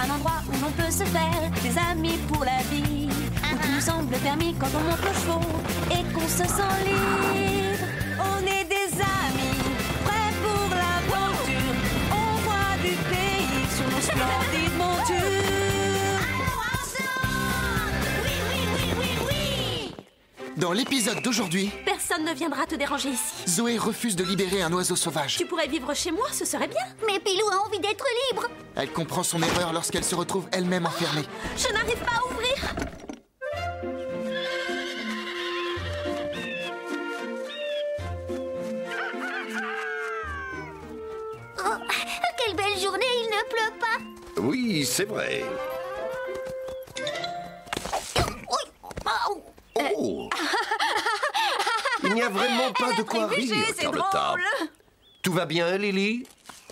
un endroit où l'on peut se faire des amis pour la vie, où tout semble permis quand on monte le chevaux et qu'on se sent libre. On est des amis, prêts pour l'aventure. On voit du pays sur nos splendides montures. Dans l'épisode d'aujourd'hui, Personne ne viendra te déranger ici. Zoé refuse de libérer un oiseau sauvage. Tu pourrais vivre chez moi, ce serait bien. Mais Pilou a envie d'être libre. Elle comprend son erreur lorsqu'elle se retrouve elle-même enfermée. Je n'arrive pas à ouvrir. Oh, quelle belle journée, il ne pleut pas. Oui, c'est vrai. Oh! Il n'y a vraiment pas de quoi rire, Carlotta. Tout va bien, Lily?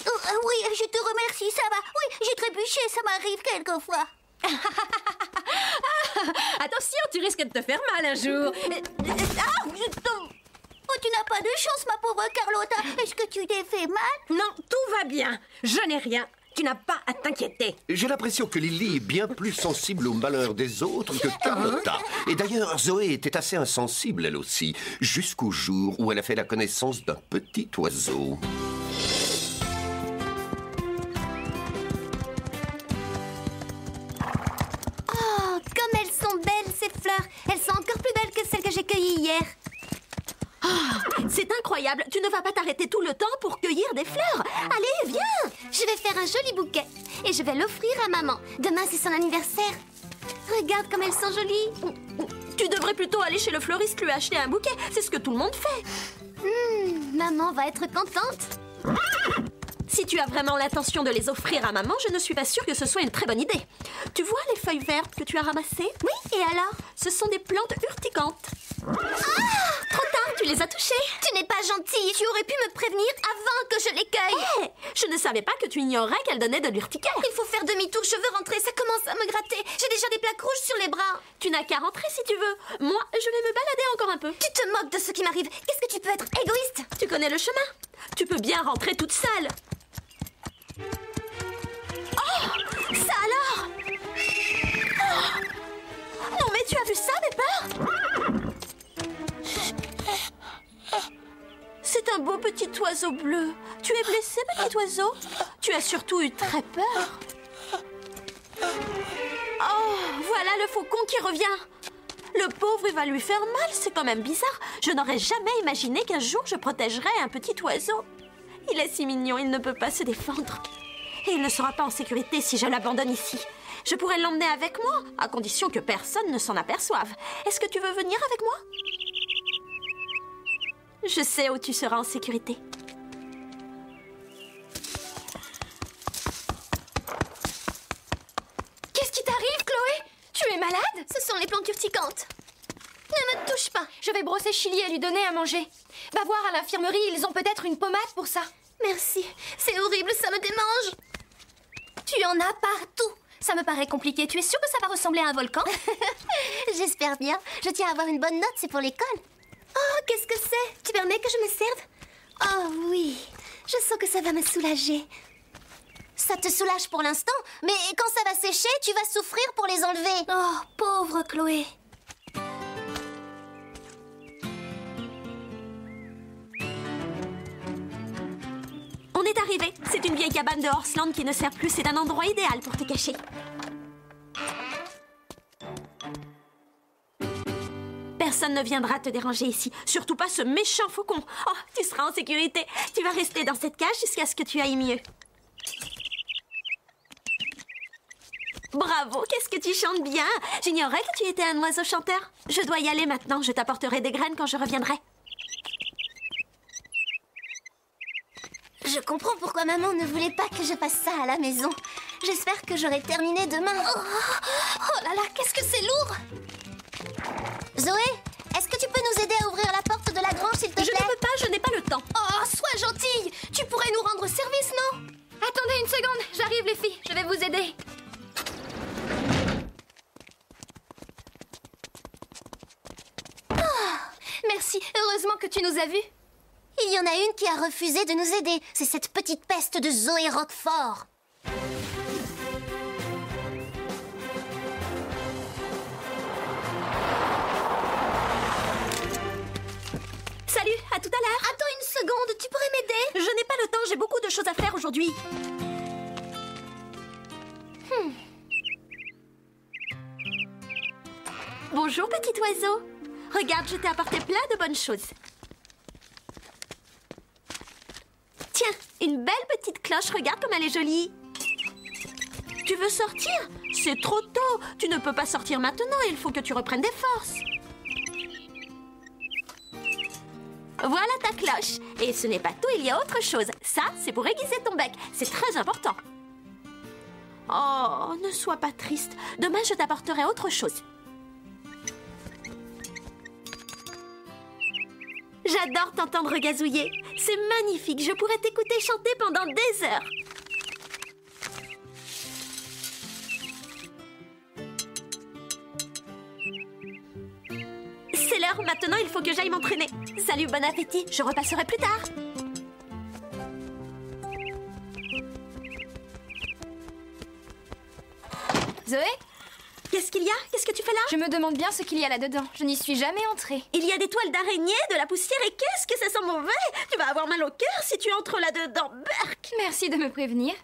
Oui, je te remercie, ça va. Oui, j'ai trébuché, ça m'arrive quelquefois. Attention, tu risques de te faire mal un jour. Oh, tu n'as pas de chance, ma pauvre Carlotta. Est-ce que tu t'es fait mal? Non, tout va bien. Je n'ai rien. Tu n'as pas à t'inquiéter. J'ai l'impression que Lily est bien plus sensible au malheur des autres que Carlotta. Et d'ailleurs, Zoé était assez insensible, elle aussi, jusqu'au jour où elle a fait la connaissance d'un petit oiseau. Oh, comme elles sont belles, ces fleurs. Elles sont encore plus belles que celles que j'ai cueillies hier. C'est incroyable. Tu ne vas pas t'arrêter tout le temps pour cueillir des fleurs. Allez, viens. Je vais faire un joli bouquet et je vais l'offrir à maman. Demain, c'est son anniversaire. Regarde comme elles sont jolies. Tu devrais plutôt aller chez le fleuriste lui acheter un bouquet. C'est ce que tout le monde fait. Maman va être contente. Si tu as vraiment l'intention de les offrir à maman, je ne suis pas sûre que ce soit une très bonne idée. Tu vois les feuilles vertes que tu as ramassées? Oui, et alors? Ce sont des plantes urticantes. Trop tard, tu les as touchées. Tu n'es pas gentille. Tu aurais pu me prévenir avant que je les cueille. Hé, je ne savais pas que tu ignorais qu'elle donnait de l'urticaire. Il faut faire demi-tour. Je veux rentrer. Ça commence à me gratter. J'ai déjà des plaques rouges sur les bras. Tu n'as qu'à rentrer si tu veux. Moi, je vais me balader encore un peu. Tu te moques de ce qui m'arrive. Qu'est-ce que tu peux être égoïste? Tu connais le chemin. Tu peux bien rentrer toute seule. Oh, ça alors? Oh. Non mais tu as vu ça, Pepper? C'est un beau petit oiseau bleu. Tu es blessé, petit oiseau? Tu as surtout eu très peur. Oh, voilà le faucon qui revient. Le pauvre, il va lui faire mal. C'est quand même bizarre. Je n'aurais jamais imaginé qu'un jour je protégerais un petit oiseau. Il est si mignon, il ne peut pas se défendre. Et il ne sera pas en sécurité si je l'abandonne ici. Je pourrais l'emmener avec moi, à condition que personne ne s'en aperçoive. Est-ce que tu veux venir avec moi? Je sais où tu seras en sécurité. Qu'est-ce qui t'arrive, Chloé? Tu es malade? Ce sont les plantes urticantes. Ne me touche pas. Je vais brosser Chili et lui donner à manger. Va voir à l'infirmerie, ils ont peut-être une pommade pour ça. Merci. C'est horrible, ça me démange. Tu en as partout. Ça me paraît compliqué. Tu es sûre que ça va ressembler à un volcan? J'espère bien. Je tiens à avoir une bonne note, c'est pour l'école. Oh, qu'est-ce que c'est? Tu permets que je me serve? Oh oui, je sens que ça va me soulager. Ça te soulage pour l'instant, mais quand ça va sécher, tu vas souffrir pour les enlever. Oh, pauvre Chloé. On est arrivé. C'est une vieille cabane de Horseland qui ne sert plus. C'est un endroit idéal pour te cacher. Personne ne viendra te déranger ici. Surtout pas ce méchant faucon. Oh, tu seras en sécurité. Tu vas rester dans cette cage jusqu'à ce que tu ailles mieux. Bravo, qu'est-ce que tu chantes bien. J'ignorais que tu étais un oiseau chanteur. Je dois y aller maintenant. Je t'apporterai des graines quand je reviendrai. Je comprends pourquoi maman ne voulait pas que je fasse ça à la maison. J'espère que j'aurai terminé demain. Oh là là, qu'est-ce que c'est lourd! Zoé, est-ce que tu peux nous aider à ouvrir la porte de la grange, s'il te plaît? Je ne peux pas, je n'ai pas le temps. Oh, sois gentille! Tu pourrais nous rendre service, non? Attendez une seconde, j'arrive les filles, je vais vous aider. Merci, heureusement que tu nous as vus. Il y en a une qui a refusé de nous aider. C'est cette petite peste de Zoé Roquefort. Salut, à tout à l'heure. Attends une seconde, tu pourrais m'aider? Je n'ai pas le temps, j'ai beaucoup de choses à faire aujourd'hui. Bonjour, petit oiseau. Regarde, je t'ai apporté plein de bonnes choses. Tiens, une belle petite cloche, regarde comme elle est jolie. Tu veux sortir? C'est trop tôt. Tu ne peux pas sortir maintenant, il faut que tu reprennes des forces. Voilà ta cloche. Et ce n'est pas tout, il y a autre chose. Ça, c'est pour aiguiser ton bec. C'est très important. Oh, ne sois pas triste. Demain, je t'apporterai autre chose. J'adore t'entendre gazouiller. C'est magnifique. Je pourrais t'écouter chanter pendant des heures. C'est l'heure. Maintenant, il faut que j'aille m'entraîner. Salut, bon appétit. Je repasserai plus tard. Zoé, Qu'est-ce qu'il y a? Qu'est-ce que tu fais là? je me demande bien ce qu'il y a là-dedans. Je n'y suis jamais entrée. Il y a des toiles d'araignée, de la poussière et qu'est-ce que ça sent mauvais! Tu vas avoir mal au cœur si tu entres là-dedans. Berk! Merci de me prévenir.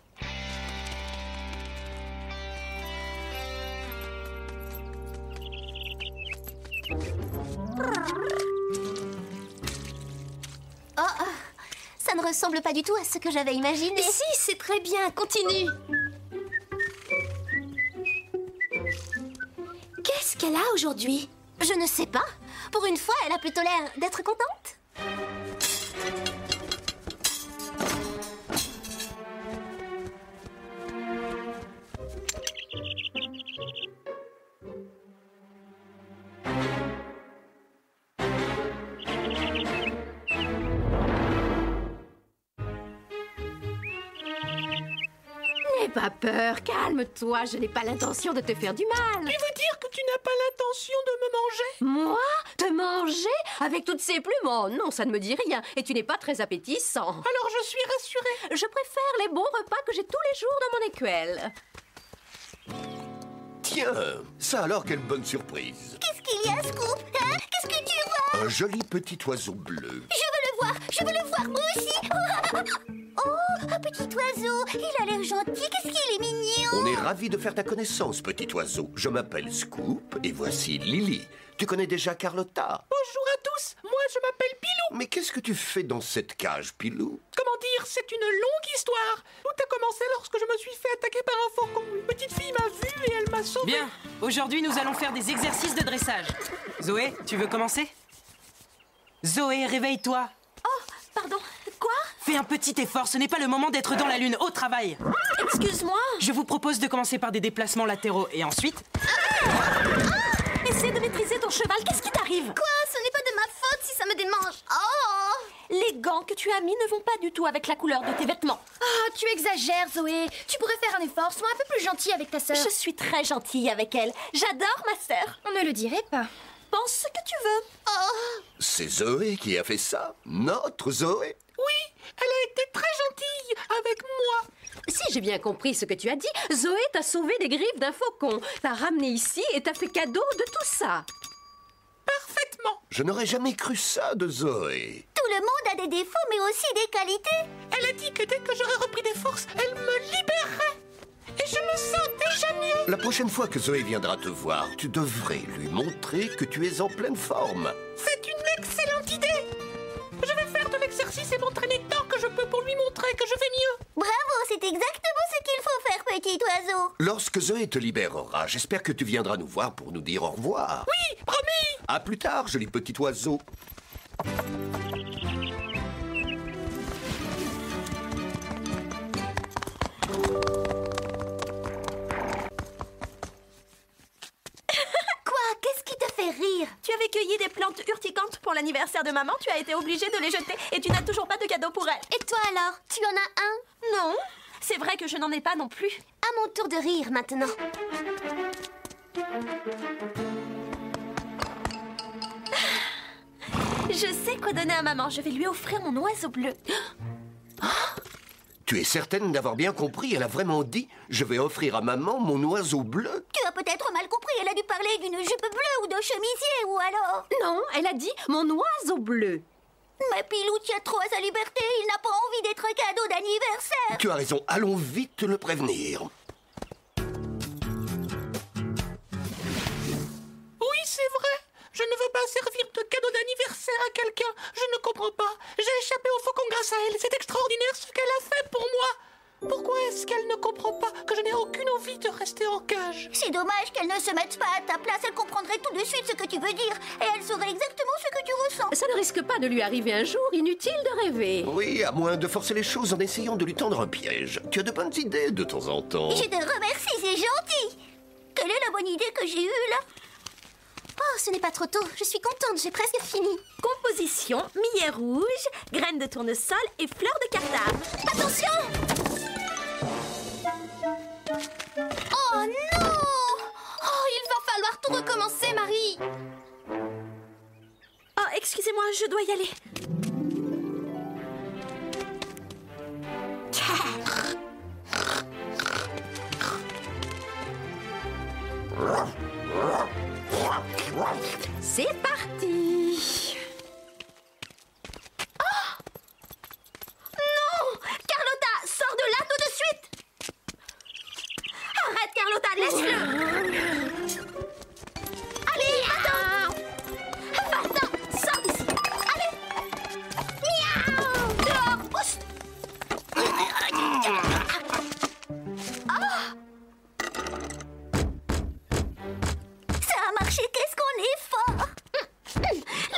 Oh, ça ne ressemble pas du tout à ce que j'avais imaginé. Si, c'est très bien. Continue. Qu'est-ce qu'elle a aujourd'hui? Je ne sais pas. Pour une fois, elle a plutôt l'air d'être contente. N'aie pas peur, calme-toi, je n'ai pas l'intention de te faire du mal. Tu veux dire que tu n'as pas l'intention de me manger? Moi? Te manger? Avec toutes ces plumes? Oh non, ça ne me dit rien. Et tu n'es pas très appétissant. Alors je suis rassurée. Je préfère les bons repas que j'ai tous les jours dans mon écuelle. Tiens, ça alors, quelle bonne surprise. Qu'est-ce qu'il y a, Scoop? Hein? Qu'est-ce que tu vois? Un joli petit oiseau bleu. Je veux le voir! Je veux le voir, moi aussi! Oh, un petit oiseau! Il a l'air gentil, qu'est-ce qu'il est mignon! On est ravis de faire ta connaissance, petit oiseau. Je m'appelle Scoop et voici Lily. Tu connais déjà Carlotta? Bonjour à tous, moi je m'appelle Pilou. Mais qu'est-ce que tu fais dans cette cage, Pilou? Comment dire, c'est une longue histoire. Tout a commencé lorsque je me suis fait attaquer par un faucon. Une petite fille m'a vu et elle m'a sauvé. Bien, aujourd'hui nous allons faire des exercices de dressage. Zoé, tu veux commencer? Zoé, réveille-toi. Oh, pardon. Quoi? Fais un petit effort, ce n'est pas le moment d'être dans la lune. Au travail. Excuse-moi. Je vous propose de commencer par des déplacements latéraux et ensuite... Essaie de maîtriser ton cheval. Qu'est-ce qui t'arrive? Quoi? Ce n'est pas de ma faute si ça me démange! Oh! Les gants que tu as mis ne vont pas du tout avec la couleur de tes vêtements. Ah, tu exagères, Zoé. Tu pourrais faire un effort. Sois un peu plus gentille avec ta sœur. Je suis très gentille avec elle. J'adore ma sœur. On ne le dirait pas. Pense ce que tu veux. Oh! C'est Zoé qui a fait ça? Notre Zoé? Oui, elle a été très gentille avec moi. Si j'ai bien compris ce que tu as dit, Zoé t'a sauvé des griffes d'un faucon, t'a ramené ici et t'a fait cadeau de tout ça. Parfaitement. Je n'aurais jamais cru ça de Zoé. Tout le monde a des défauts, mais aussi des qualités! Elle a dit que dès que j'aurais repris des forces, elle me libérerait. Et je me sens déjà mieux. La prochaine fois que Zoé viendra te voir, tu devrais lui montrer que tu es en pleine forme. C'est une excellente idée. Je vais faire de l'exercice et m'entraîner tant que je peux pour lui montrer que je vais mieux. Bravo, c'est exactement ce qu'il faut faire, petit oiseau! Lorsque Zoé te libérera, j'espère que tu viendras nous voir pour nous dire au revoir. Oui, promis. À plus tard, joli petit oiseau. Quoi? Qu'est-ce qui te fait rire? Tu avais cueilli des plantes urticantes pour l'anniversaire de maman. Tu as été obligée de les jeter et tu n'as toujours pas de cadeau pour elle. Et toi alors? Tu en as un? Non, c'est vrai que je n'en ai pas non plus. À mon tour de rire maintenant. Je sais quoi donner à maman. Je vais lui offrir mon oiseau bleu. Tu es certaine d'avoir bien compris? Elle a vraiment dit « Je vais offrir à maman mon oiseau bleu ». Tu as peut-être mal compris, elle a dû parler d'une jupe bleue ou de chemisier ou alors... Non, elle a dit mon oiseau bleu. Mais Pilou tient trop à sa liberté. Il n'a pas envie d'être un cadeau d'anniversaire. Tu as raison, allons vite le prévenir. Oui, c'est vrai. Je ne veux pas servir de cadeau d'anniversaire à quelqu'un. Je ne comprends pas. J'ai échappé au faucon grâce à elle. C'est extraordinaire ce qu'elle a fait pour moi. Pourquoi est-ce qu'elle ne comprend pas que je n'ai aucune envie de rester en cage? C'est dommage qu'elle ne se mette pas à ta place. Elle comprendrait tout de suite ce que tu veux dire. Et elle saurait exactement ce que tu ressens. Ça ne risque pas de lui arriver un jour, inutile de rêver. Oui, à moins de forcer les choses en essayant de lui tendre un piège. Tu as de bonnes idées de temps en temps. Je te remercie, c'est gentil. Quelle est la bonne idée que j'ai eue là? Oh, ce n'est pas trop tôt. Je suis contente, j'ai presque fini. Composition, millet rouge, graines de tournesol et fleurs de cardame. Attention! Oh non! Oh, il va falloir tout recommencer, Marie. Oh, excusez-moi, je dois y aller. C'est parti. Non! Carlotta, sors de là tout de suite! Arrête, Carlotta, laisse-le! Allez, va-t'en! Va-t'en! Sors d'ici! Allez! Miaou! Dehors! Pousse! Ça a marché, qu'est-ce qu'on est fort!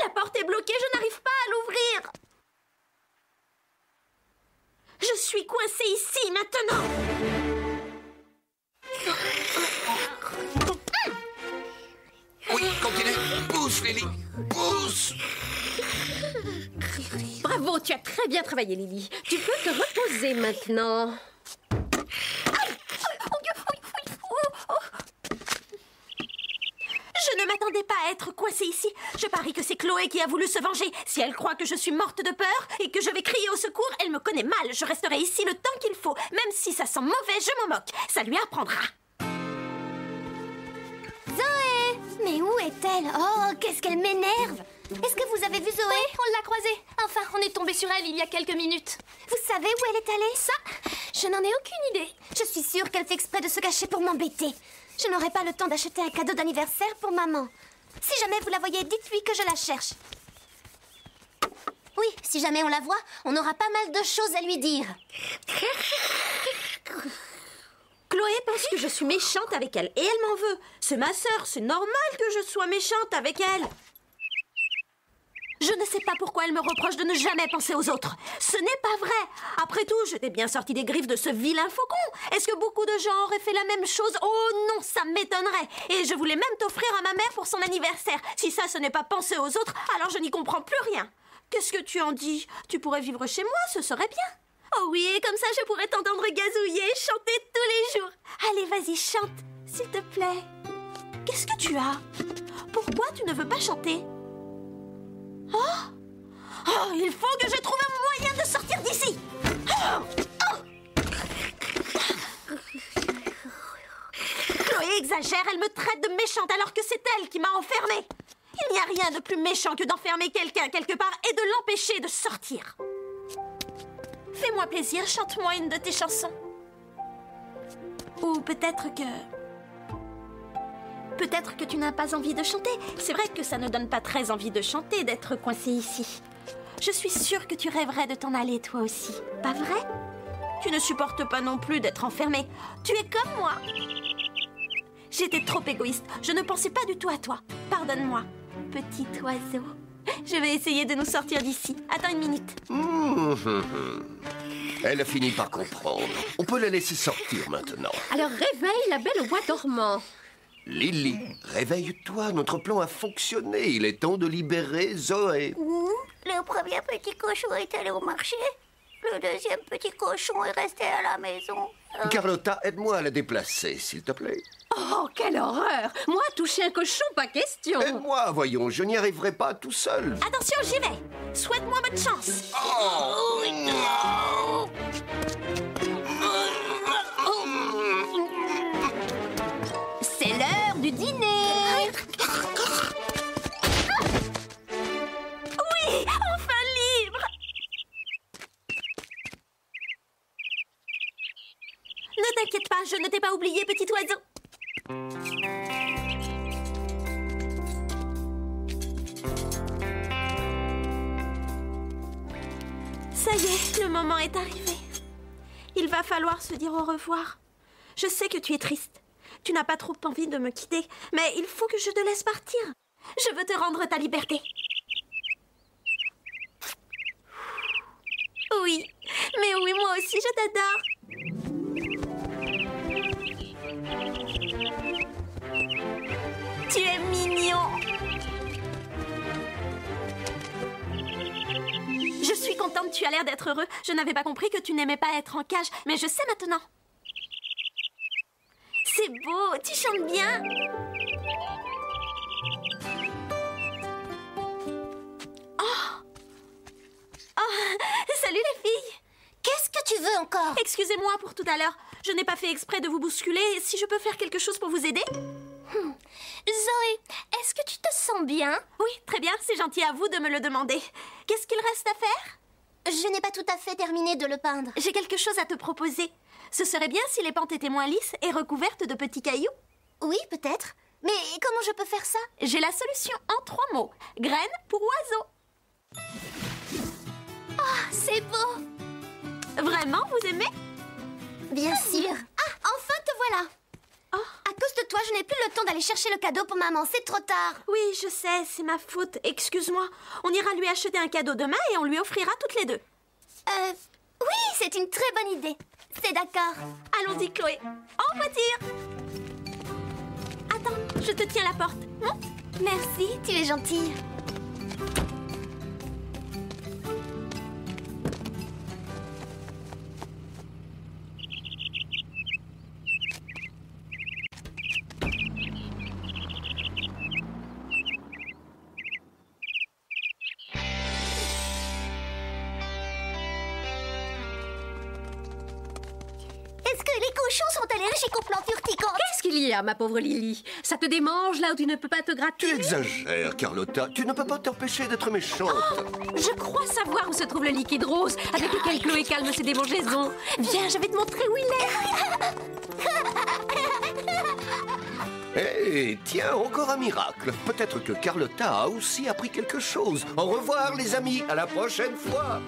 La porte est bloquée, je n'arrive pas à l'ouvrir! Je suis coincée ici, maintenant! Oui, continue. Pousse, Lily. Pousse. Bravo, tu as très bien travaillé, Lily. Tu peux te reposer maintenant. Je ne m'attendais pas à être coincée ici. Je parie que c'est Chloé qui a voulu se venger. Si elle croit que je suis morte de peur et que je vais crier au secours, elle me connaît mal. Je resterai ici le temps qu'il faut. Même si ça sent mauvais, je m'en moque. Ça lui apprendra. Zoé! Mais où est-elle? Oh, qu'est-ce qu'elle m'énerve! Est-ce que vous avez vu Zoé? On l'a croisée. Enfin, on est tombé sur elle il y a quelques minutes. Vous savez où elle est allée? Ça, je n'en ai aucune idée. Je suis sûre qu'elle fait exprès de se cacher pour m'embêter. Je n'aurai pas le temps d'acheter un cadeau d'anniversaire pour maman. Si jamais vous la voyez, dites-lui que je la cherche. Oui, si jamais on la voit, on aura pas mal de choses à lui dire. Chloé pense que je suis méchante avec elle et elle m'en veut. C'est ma sœur, c'est normal que je sois méchante avec elle. Je ne sais pas pourquoi elle me reproche de ne jamais penser aux autres. Ce n'est pas vrai. Après tout, je t'ai bien sorti des griffes de ce vilain faucon. Est-ce que beaucoup de gens auraient fait la même chose? Oh non, ça m'étonnerait. Et je voulais même t'offrir à ma mère pour son anniversaire. Si ça, ce n'est pas penser aux autres, alors je n'y comprends plus rien. Qu'est-ce que tu en dis? Tu pourrais vivre chez moi, ce serait bien. Oh oui, et comme ça, je pourrais t'entendre gazouiller et chanter tous les jours. Allez, vas-y, chante, s'il te plaît. Qu'est-ce que tu as? Pourquoi tu ne veux pas chanter? Oh, il faut que je trouve un moyen de sortir d'ici. Chloé exagère, elle me traite de méchante alors que c'est elle qui m'a enfermée. Il n'y a rien de plus méchant que d'enfermer quelqu'un quelque part et de l'empêcher de sortir. Fais-moi plaisir, chante-moi une de tes chansons. Ou peut-être que tu n'as pas envie de chanter. C'est vrai que ça ne donne pas très envie de chanter, d'être coincé ici. Je suis sûre que tu rêverais de t'en aller toi aussi, pas vrai? Tu ne supportes pas non plus d'être enfermé. Tu es comme moi. J'étais trop égoïste. Je ne pensais pas du tout à toi. Pardonne-moi, petit oiseau. Je vais essayer de nous sortir d'ici. Attends une minute. Elle a fini par comprendre. On peut la laisser sortir maintenant. Alors réveille la belle au bois dormant. Lily, réveille-toi, notre plan a fonctionné. Il est temps de libérer Zoé. Le premier petit cochon est allé au marché. Le deuxième petit cochon est resté à la maison. Carlotta, aide-moi à la déplacer, s'il te plaît. Oh, quelle horreur! Moi, toucher un cochon, pas question. Aide-moi, voyons, je n'y arriverai pas tout seul. Attention, j'y vais. Souhaite-moi bonne chance. C'est l'heure du dîner. Oui, enfin t'inquiète pas, je ne t'ai pas oublié, petit oiseau. Ça y est, le moment est arrivé. Il va falloir se dire au revoir. Je sais que tu es triste. Tu n'as pas trop envie de me quitter, mais il faut que je te laisse partir. Je veux te rendre ta liberté. Oui, mais oui, moi aussi, je t'adore. Tu es mignon. Je suis contente, tu as l'air d'être heureux. Je n'avais pas compris que tu n'aimais pas être en cage, mais je sais maintenant. C'est beau, tu chantes bien. Salut les filles. Qu'est-ce que tu veux encore? Excusez-moi pour tout à l'heure. Je n'ai pas fait exprès de vous bousculer. Si je peux faire quelque chose pour vous aider? Zoé, est-ce que tu te sens bien? Oui, très bien. C'est gentil à vous de me le demander. Qu'est-ce qu'il reste à faire? Je n'ai pas tout à fait terminé de le peindre. J'ai quelque chose à te proposer. Ce serait bien si les pentes étaient moins lisses et recouvertes de petits cailloux. Oui, peut-être. Mais comment je peux faire ça? J'ai la solution en 3 mots. Graines pour oiseaux. Ah, c'est beau. Vraiment, vous aimez? Bien sûr. Ah, enfin te voilà. Oh. À cause de toi, je n'ai plus le temps d'aller chercher le cadeau pour maman. C'est trop tard. Oui, je sais, c'est ma faute. Excuse-moi. On ira lui acheter un cadeau demain et on lui offrira toutes les deux. Oui, c'est une très bonne idée. C'est d'accord. Allons-y, Chloé. En voiture. Attends, je te tiens la porte. Monte. Merci, tu es gentille. Est-ce que les cochons sont allergiques aux plantes urticantes? Qu'est-ce qu'il y a, ma pauvre Lily? Ça te démange là où tu ne peux pas te gratter? Tu exagères, Carlotta. Tu ne peux pas t'empêcher d'être méchante. Je crois savoir où se trouve le liquide rose avec lequel Chloé calme ses démangeaisons. Viens, je vais te montrer où il est. Eh, tiens, encore un miracle. Peut-être que Carlotta a aussi appris quelque chose. Au revoir, les amis. À la prochaine fois.